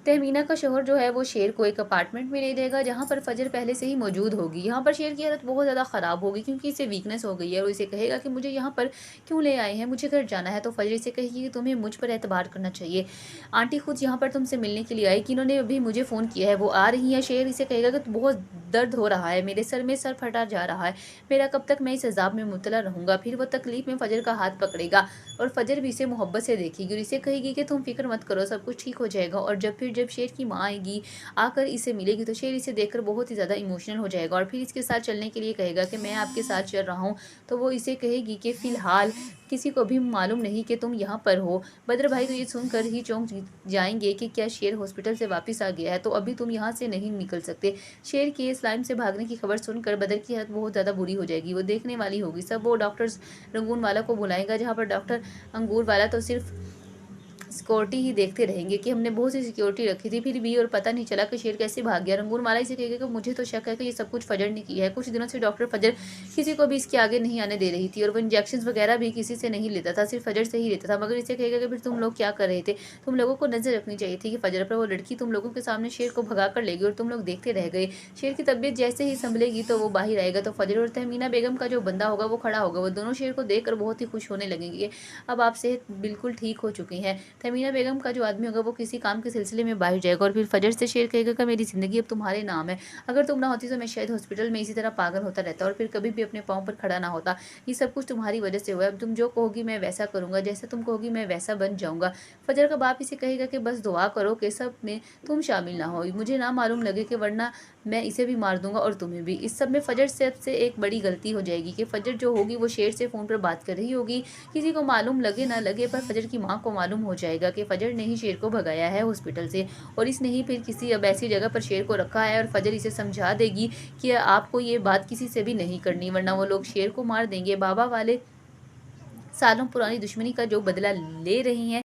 तहमीना का शौहर जो है वो शेर को एक अपार्टमेंट में ले जाएगा जहाँ पर फजर पहले से ही मौजूद होगी। यहाँ पर शेर की हालत बहुत ज़्यादा ख़राब होगी क्योंकि इसे वीकनेस हो गई है और इसे कहेगा कि मुझे यहाँ पर क्यों ले आए हैं, मुझे घर जाना है। तो फजर इसे कहेगी कि तुम्हें मुझ पर एतबार करना चाहिए, आंटी खुद यहाँ पर तुमसे मिलने के लिए आई कि इन्होंने अभी मुझे फ़ोन किया है, वो आ रही है। शेर इसे कहेगा कि बहुत दर्द हो रहा है, मेरे सर में सर फटा जा रहा है, मेरा कब तक मैं इस अजाब में मुब्तला रहूँगा। फिर वो तकलीफ में फजर का हाथ पकड़ेगा और फजर भी इसे मोहब्बत से देखेगी और इसे कहेगी कि तुम फिक्र मत करो, सब कुछ ठीक हो जाएगा। और जब शेर की माँ आएगी, आकर इसे मिलेगी, तो शेर इसे देखकर बहुत ही ज़्यादा इमोशनल हो जाएगा और फिर इसके साथ चलने के लिए कहेगा कि मैं आपके साथ चल रहा हूँ। तो वो इसे कहेगी कि फ़िलहाल किसी को भी मालूम नहीं कि तुम यहाँ पर हो। बद्र भाई तो ये सुनकर ही चौंक जाएंगे कि क्या शेर हॉस्पिटल से वापस आ गया है, तो अभी तुम यहाँ से नहीं निकल सकते। शेर के स्लाइम से भागने की खबर सुनकर बद्र की हालत बहुत ज़्यादा बुरी हो जाएगी, वो देखने वाली होगी। सब वो डॉक्टर्स रंगून वाला को बुलाएगा, जहाँ पर डॉक्टर अंगूर वाला तो सिर्फ सिक्योरिटी ही देखते रहेंगे कि हमने बहुत सी सिक्योरिटी रखी थी फिर भी और पता नहीं चला कि शेर कैसे भाग गया। रंगून माला इसे कहेगा कि मुझे तो शक है कि ये सब कुछ फजर ने किया है। कुछ दिनों से डॉक्टर फजर किसी को भी इसके आगे नहीं आने दे रही थी और वो इंजेक्शन वगैरह भी किसी से नहीं लेता था, सिर्फ फजर से ही लेता था। मगर इसे कहेगा कि फिर तुम लोग क्या कर रहे थे, तुम लोगों को नजर रखनी चाहिए थी कि फजर पर वो लड़की तुम लोगों के सामने शेर को भगा कर ले गई और तुम लोग देखते रह गए। शेर की तबीयत जैसे ही संभलेगी तो वो बाहर आएगा, तो फजर और तहमीना बेगम का जो बंदा होगा वो खड़ा होगा। वो दोनों शेर को देखकर बहुत ही खुश होने लगेंगे, अब आप सेहत बिल्कुल ठीक हो चुकी हैं। तहमीना बेगम का जो आदमी होगा वो किसी काम के सिलसिले में बाहर जाएगा और फिर फजर से शेर कहेगा कि मेरी ज़िंदगी अब तुम्हारे नाम है, अगर तुम ना होती तो मैं शायद हॉस्पिटल में इसी तरह पागल होता रहता और फिर कभी भी अपने पाँव पर खड़ा ना होता। ये सब कुछ तुम्हारी वजह से हुआ है, अब तुम जो कहोगी मैं वैसा करूँगा, जैसा तुम कहोगी मैं वैसा बन जाऊँगा। फजर का बाप इसे कहेगा कि बस दुआ करो कि सब में तुम शामिल ना हो, मुझे ना मालूम लगे कि वरना मैं इसे भी मार दूंगा और तुम्हें भी। इस सब में फजर से एक बड़ी गलती हो जाएगी कि फजर जो होगी वो शेर से फ़ोन पर बात कर रही होगी। किसी को मालूम लगे ना लगे पर फजर की माँ को मालूम हो जाएगा कि फजर ने ही शेर को भगाया है हॉस्पिटल से और इसने ही फिर किसी अब ऐसी जगह पर शेर को रखा है। और फजर इसे समझा देगी कि आपको ये बात किसी से भी नहीं करनी वरना वो लोग शेर को मार देंगे। बाबा वाले सालों पुरानी दुश्मनी का जो बदला ले रही हैं